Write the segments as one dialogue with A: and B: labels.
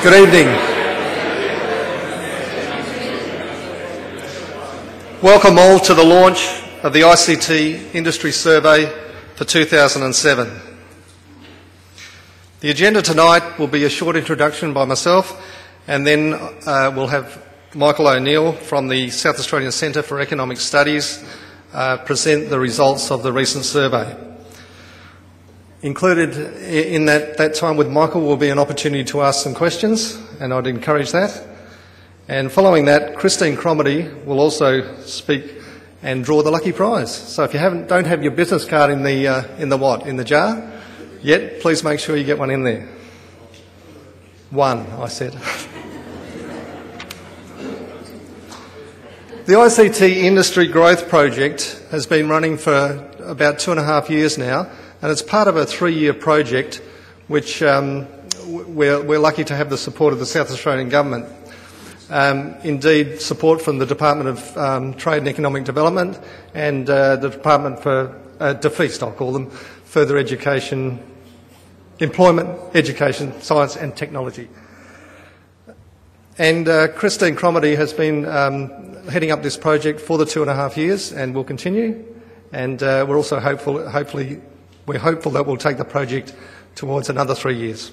A: Good evening. Welcome all to the launch of the ICT Industry Survey for 2007. The agenda tonight will be a short introduction by myself, and then we'll have Michael O'Neill from the South Australian Centre for Economic Studies present the results of the recent survey. Included in that time with Michael will be an opportunity to ask some questions, and I'd encourage that. And following that, Christine Cromarty will also speak and draw the lucky prize. So if you don't have your business card in the jar yet, please make sure you get one in there. One, I said. The ICT Industry Growth Project has been running for about 2.5 years now, and it's part of a 3-year project which we're lucky to have the support of the South Australian Government. Indeed, support from the Department of Trade and Economic Development and the Department for DFEAST, I'll call them, Further Education, Employment, Education, Science and Technology. And Christine Cromarty has been heading up this project for the 2.5 years and will continue. And we're also hopeful that we'll take the project towards another 3 years.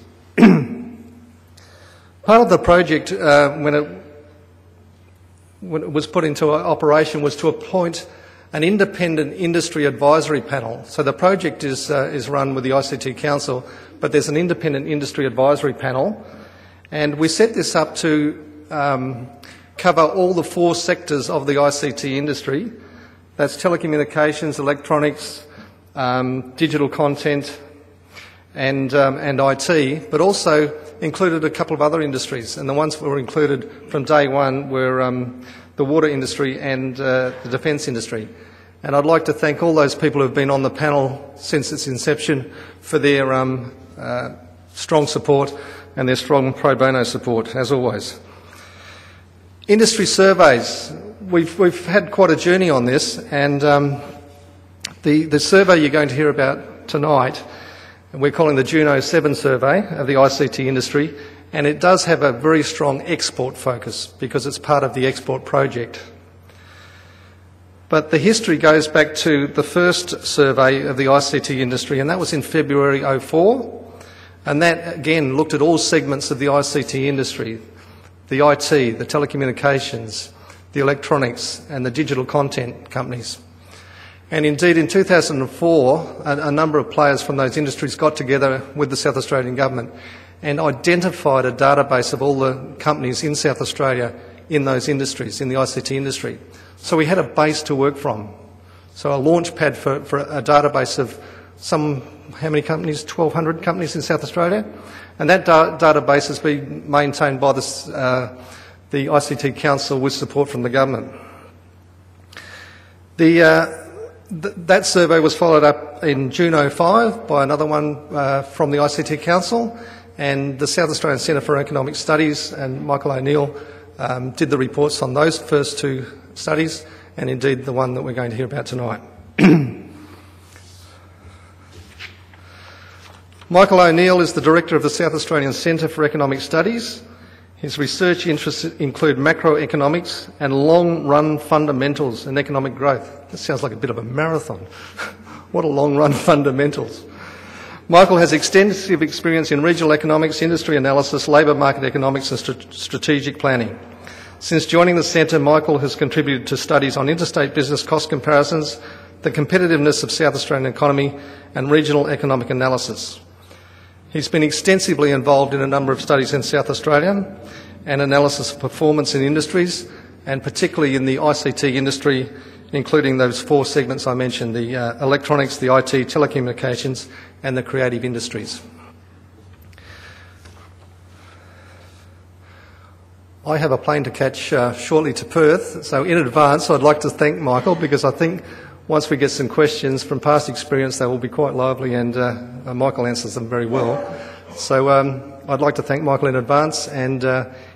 A: Part of the project, when it was put into operation, was to appoint an independent industry advisory panel. So the project is run with the ICT Council, but there's an independent industry advisory panel. And we set this up to cover all the 4 sectors of the ICT industry. That's telecommunications, electronics, digital content and IT, but also included a couple of other industries. And the ones that were included from day one were the water industry and the defence industry. And I'd like to thank all those people who have been on the panel since its inception for their strong support and their strong pro bono support, as always. Industry surveys. We've had quite a journey on this, and the survey you're going to hear about tonight, we're calling the Juno 7 survey of the ICT industry, and it does have a very strong export focus because it's part of the export project. But the history goes back to the first survey of the ICT industry, and that was in February 2004, and that again looked at all segments of the ICT industry, the IT, the telecommunications, the electronics and the digital content companies. And indeed in 2004 a number of players from those industries got together with the South Australian Government and identified a database of all the companies in South Australia in those industries, in the ICT industry. So we had a base to work from. So a launch pad for a database of how many companies? 1,200 companies in South Australia. And that database has been maintained by the ICT Council with support from the government. That survey was followed up in June 2005 by another one from the ICT Council, and the South Australian Centre for Economic Studies and Michael O'Neill did the reports on those first 2 studies, and indeed the one that we're going to hear about tonight. Michael O'Neill is the Director of the South Australian Centre for Economic Studies. His research interests include macroeconomics and long-run fundamentals in economic growth. That sounds like a bit of a marathon. What a long-run fundamentals. Michael has extensive experience in regional economics, industry analysis, labour market economics and strategic planning. Since joining the Centre, Michael has contributed to studies on interstate business cost comparisons, the competitiveness of South Australian economy and regional economic analysis. He's been extensively involved in a number of studies in South Australia and analysis of performance in industries, and particularly in the ICT industry, including those 4 segments I mentioned, the electronics, the IT, telecommunications and the creative industries. I have a plane to catch shortly to Perth, so in advance I'd like to thank Michael, because I think once we get some questions from past experience, they will be quite lively, and Michael answers them very well. So I'd like to thank Michael in advance and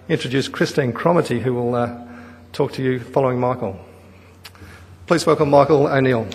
A: introduce Christine Cromarty, who will talk to you following Michael. Please welcome Michael O'Neill.